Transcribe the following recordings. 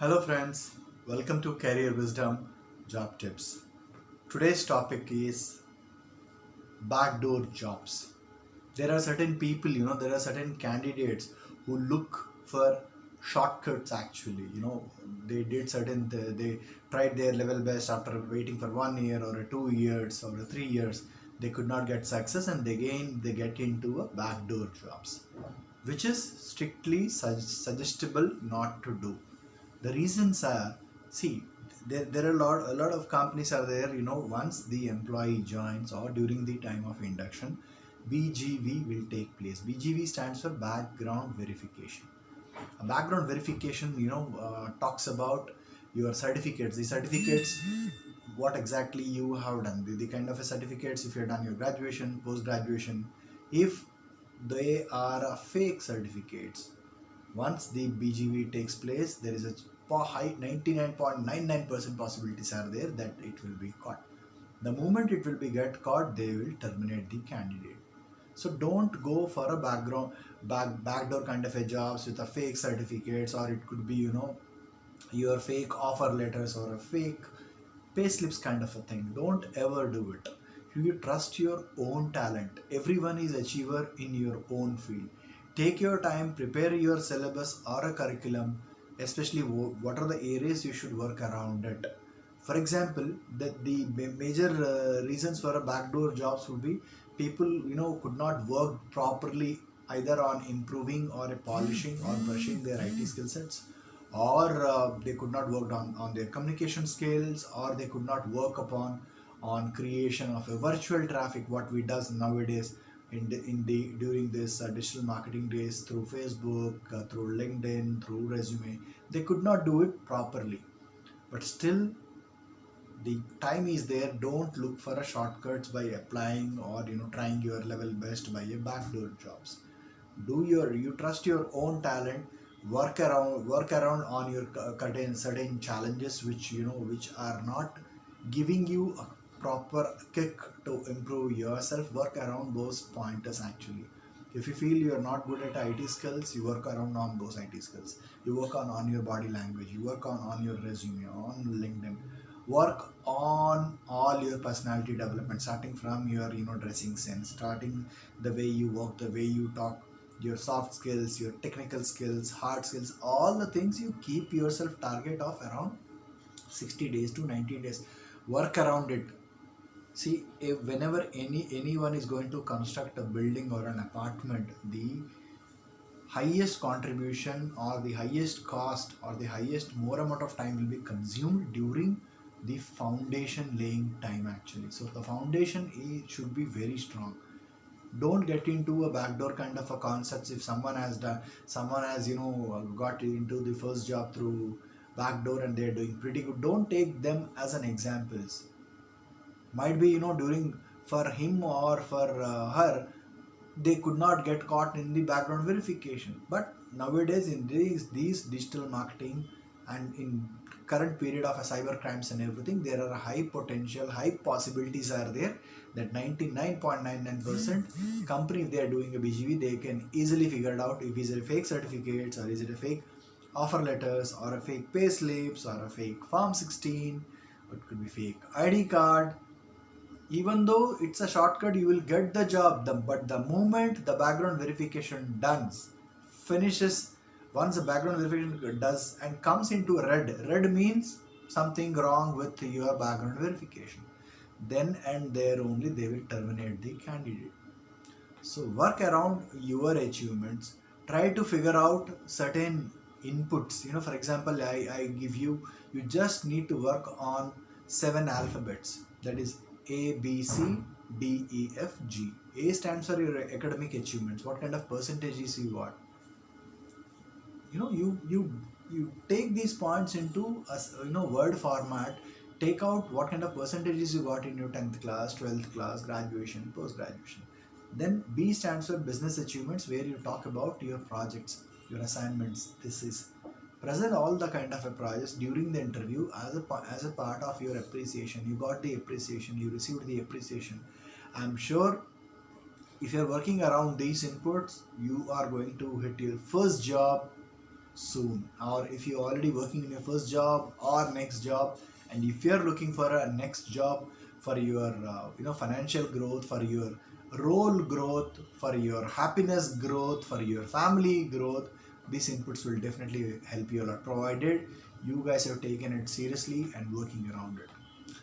Hello friends, welcome to Career Wisdom Job Tips. Today's topic is backdoor jobs. There are certain people, there are certain candidates who look for shortcuts actually. They did they tried their level best after waiting for 1 year or 2 years or 3 years. They could not get success and again they get into a backdoor jobs, which is strictly suggestible not to do. The reasons are, see, there are a lot of companies are there, once the employee joins or during the time of induction, BGV will take place. BGV stands for background verification. A background verification, talks about your certificates. The certificates, what exactly you have done, the kind of a certificates, if you have done your graduation, post graduation, if they are fake certificates, once the BGV takes place, there is a high 99.99% possibilities are there that it will be caught. The moment it will be get caught, they will terminate the candidate. So don't go for a backdoor kind of a jobs with a fake certificates, or it could be your fake offer letters or a fake pay slips kind of a thing. Don't ever do it. You trust your own talent. Everyone is achiever in your own field. Take your time, prepare your syllabus or a curriculum, especially what are the areas you should work around it. For example, that the major reasons for a backdoor jobs would be people could not work properly either on improving or polishing or brushing their IT skill sets, or they could not work on their communication skills, or they could not work upon on creation of a virtual traffic, what we does nowadays in the during this digital marketing days, through Facebook, through LinkedIn, through resume. They could not do it properly, but still the time is there. Don't look for a shortcuts by applying or trying your level best by a backdoor jobs. You trust your own talent. Work around on your certain challenges which are not giving you a proper kick to improve yourself. Work around those pointers actually. If you feel you're not good at IT skills, you work around on those IT skills. You work on your body language, you work on your resume, on LinkedIn. Work on all your personality development, starting from your dressing sense, starting the way you walk, the way you talk, your soft skills, your technical skills, hard skills, all the things. You keep yourself target of around 60 days to 90 days. Work around it. See, if whenever anyone is going to construct a building or an apartment, the highest contribution or the highest cost or the highest more amount of time will be consumed during the foundation laying time actually. So the foundation should be very strong. Don't get into a backdoor kind of a concepts. If someone has got into the first job through backdoor and they're doing pretty good, don't take them as an examples. Might be during, for him or for her, they could not get caught in the background verification. But nowadays in these digital marketing and in current period of a cyber crimes and everything, there are high potential, high possibilities are there that 99.99% company, if they are doing a BGV, they can easily figure it out if it's a fake certificates, or is it a fake offer letters, or a fake pay slips, or a fake form 16, or it could be fake ID card. Even though it's a shortcut, you will get the job. But the moment the background verification done, finishes, once the background verification does and comes into red means something wrong with your background verification. Then and there only they will terminate the candidate. So work around your achievements. Try to figure out certain inputs. For example, I give you just need to work on 7 alphabets. That is A, B, C, D, E, F, G. A stands for your academic achievements. What kind of percentages you got? You take these points into a word format. Take out what kind of percentages you got in your 10th class, 12th class, graduation, post graduation. Then B stands for business achievements, where you talk about your projects, your assignments. This is present all the kind of a projects during the interview as a part of your appreciation. You got the appreciation, you received the appreciation. I'm sure if you're working around these inputs, you are going to hit your first job soon, or if you're already working in your first job or next job, and if you're looking for a next job for your financial growth, for your role growth, for your happiness growth, for your family growth, these inputs will definitely help you a lot, provided you guys have taken it seriously and working around it.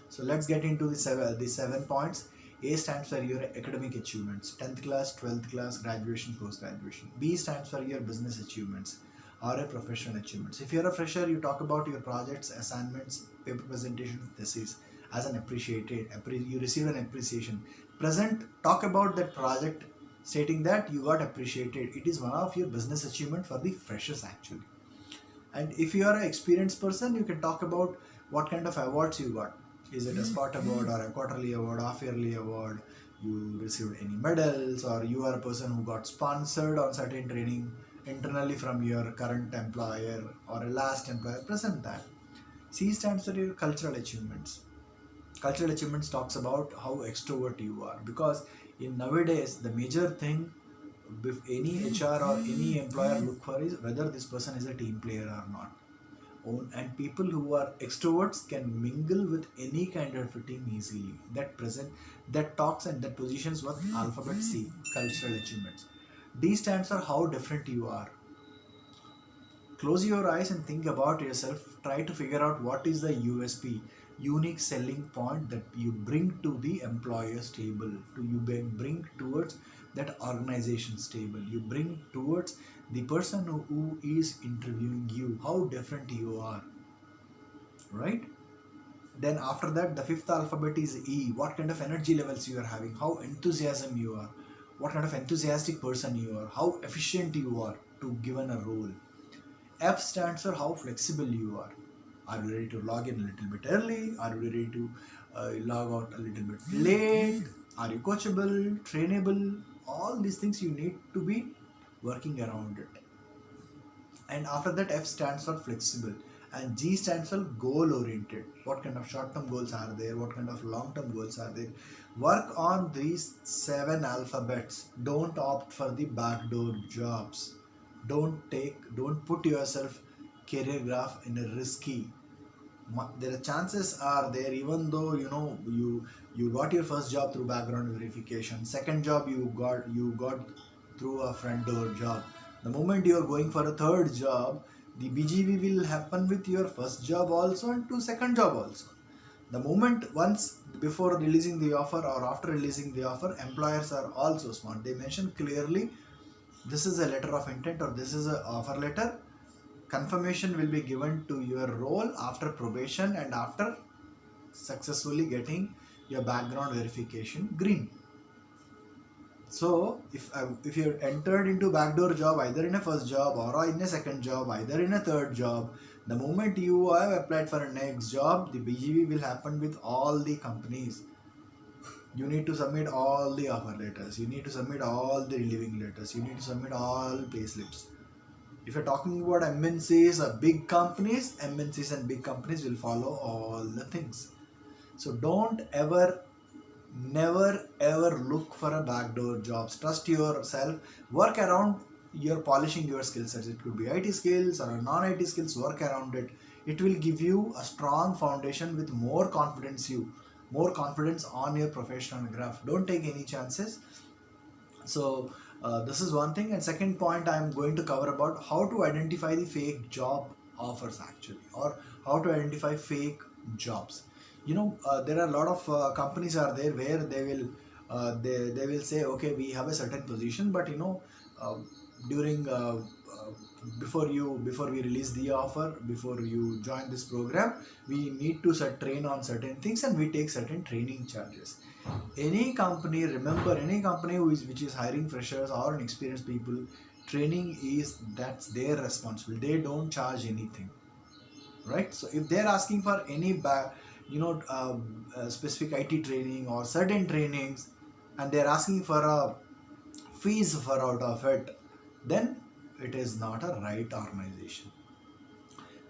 So let's get into the 7 points. A stands for your academic achievements, 10th class, 12th class, graduation, post-graduation. B stands for your business achievements or a professional achievements. If you're a fresher, you talk about your projects, assignments, paper presentations, thesis as an you received an appreciation. Present, talk about that project stating that you got appreciated. It is one of your business achievement for the freshers actually. And if you are an experienced person, you can talk about what kind of awards you got. Is it a spot award or a quarterly award, half-yearly award? You received any medals, or you are a person who got sponsored on certain training internally from your current employer or a last employer. Present that. C stands for your cultural achievements. Cultural achievements talks about how extrovert you are, because in nowadays the major thing if any HR or any employer look for is whether this person is a team player or not. And people who are extroverts can mingle with any kind of a team easily. That talks and that positions with alphabet C, cultural achievements. D stands for how different you are. Close your eyes and think about yourself. Try to figure out what is the USP, unique selling point, that you bring to the employer's table, you bring towards that organization's table, you bring towards the person who is interviewing you, how different you are, right? Then after that, the fifth alphabet is E. What kind of energy levels you are having, how enthusiasm you are, what kind of enthusiastic person you are, how efficient you are to given a role. F stands for how flexible you are. Are you ready to log in a little bit early? Are you ready to log out a little bit late? Are you coachable, trainable? All these things you need to be working around it. And after that, F stands for flexible, and G stands for goal oriented. What kind of short term goals are there? What kind of long term goals are there? Work on these 7 alphabets. Don't opt for the backdoor jobs. Don't put yourself career graph in a risky. There are chances are there, even though you got your first job through background verification, second job you got through a front door job. The moment you are going for a third job, the BGV will happen with your first job also and to second job also. The moment once before releasing the offer or after releasing the offer, employers are also smart. They mention clearly this is a letter of intent or this is an offer letter. Confirmation will be given to your role after probation and after successfully getting your background verification green. So if you entered into backdoor job either in a first job or in a second job, either in a third job, the moment you have applied for a next job, the BGV will happen with all the companies. You need to submit all the offer letters, you need to submit all the relieving letters, you need to submit all pay slips. If you're talking about MNCs or big companies, MNCs and big companies will follow all the things. So don't never ever look for a backdoor jobs. Trust yourself. Work around your polishing your skill sets. It could be IT skills or non-IT skills. Work around it. It will give you a strong foundation with more confidence on your professional graph. Don't take any chances. So this is one thing. And second point I am going to cover about how to identify the fake job offers actually, or how to identify fake jobs. There are a lot of companies are there where they will say, okay, we have a certain position, but during before we release the offer, before you join this program, we need to train on certain things and we take certain training charges. Any company which is hiring freshers or inexperienced people, training that's their responsibility. They don't charge anything, right? So if they're asking for any specific IT training or certain trainings, and they're asking for a fees for out of it, then it is not a right organization.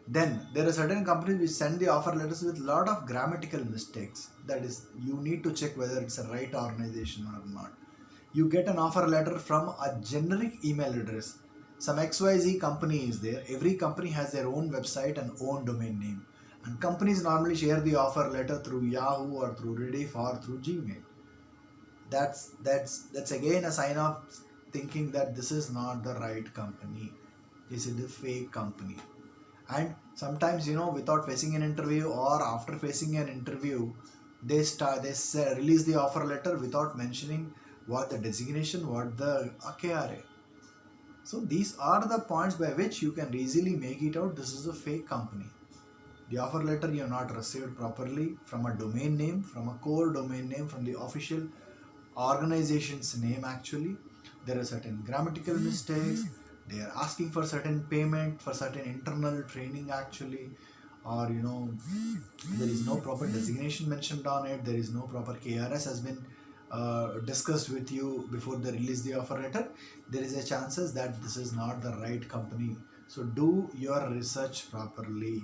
Then there are certain companies which send the offer letters with a lot of grammatical mistakes. That is, you need to check whether it's a right organization or not. You get an offer letter from a generic email address. some XYZ company is there. Every company has their own website and own domain name. And companies normally share the offer letter through Yahoo or through Rediff or through Gmail. That's again a sign of thinking that this is not the right company. This is the fake company. And sometimes, without facing an interview or after facing an interview, they release the offer letter without mentioning what the designation, what the KRA. So these are the points by which you can easily make it out this is a fake company. The offer letter you have not received properly from a domain name, from a core domain name, from the official organization's name actually. There are certain grammatical mistakes. They are asking for certain payment for certain internal training actually, or there is no proper designation mentioned on it. There is no proper KRS has been discussed with you before they release the offer letter. There is a chances that this is not the right company. So do your research properly.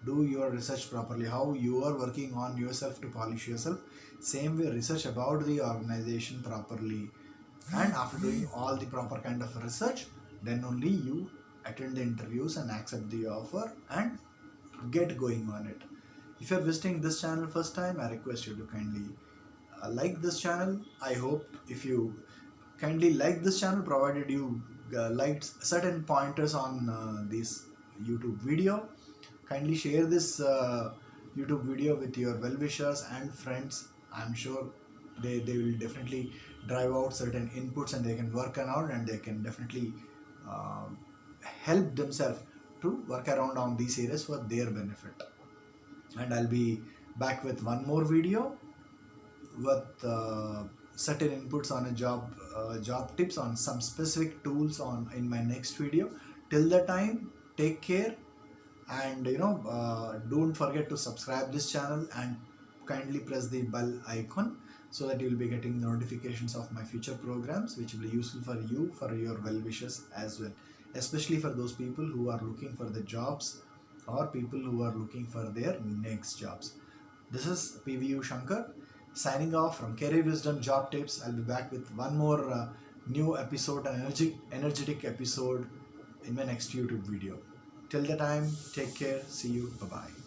How you are working on yourself to polish yourself, same way research about the organization properly. And after doing all the proper kind of research, then only you attend the interviews and accept the offer and get going on it. If you are visiting this channel first time, I request you to kindly like this channel. I hope if you kindly like this channel, provided you liked certain pointers on this YouTube video, kindly share this YouTube video with your well-wishers and friends. I'm sure they will definitely drive out certain inputs and they can work around, and they can definitely help themselves to work around on these areas for their benefit. And I'll be back with one more video with certain inputs on a job tips on some specific tools in my next video. Till the time, take care, and don't forget to subscribe this channel and kindly press the bell icon so that you will be getting notifications of my future programs, which will be useful for you, for your well-wishers as well, especially for those people who are looking for the jobs or people who are looking for their next jobs. This is PVU Shankar signing off from Career Wisdom Job Tips. I'll be back with one more new episode, an energetic episode in my next YouTube video. Till the time, take care. See you. Bye-bye.